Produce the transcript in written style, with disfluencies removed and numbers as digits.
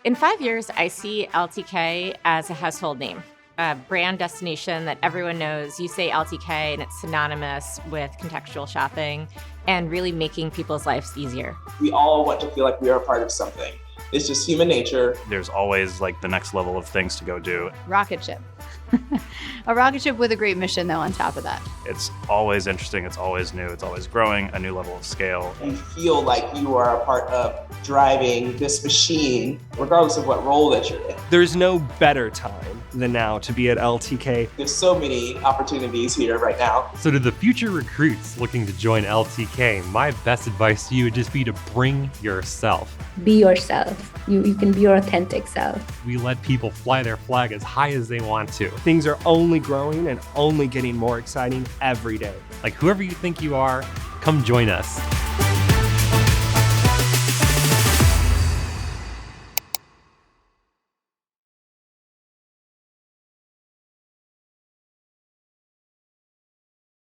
In 5 years, I see LTK as a household name, a brand destination that everyone knows. You say LTK and it's synonymous with contextual shopping and really making people's lives easier. We all want to feel like we are a part of something. It's just human nature. There's always like the next level of things to go do. Rocket ship. A rocket ship with a great mission, though, on top of that. It's always interesting. It's always new. It's always growing, a new level of scale. You feel like you are a part of driving this machine, regardless of what role that you're in. There's no better time than now to be at LTK. There's so many opportunities here right now. So to the future recruits looking to join LTK, my best advice to you would just be to bring yourself. Be yourself. You can be your authentic self. We let people fly their flag as high as they want to. Things are only growing and only getting more exciting every day. Like whoever you think you are, come join us.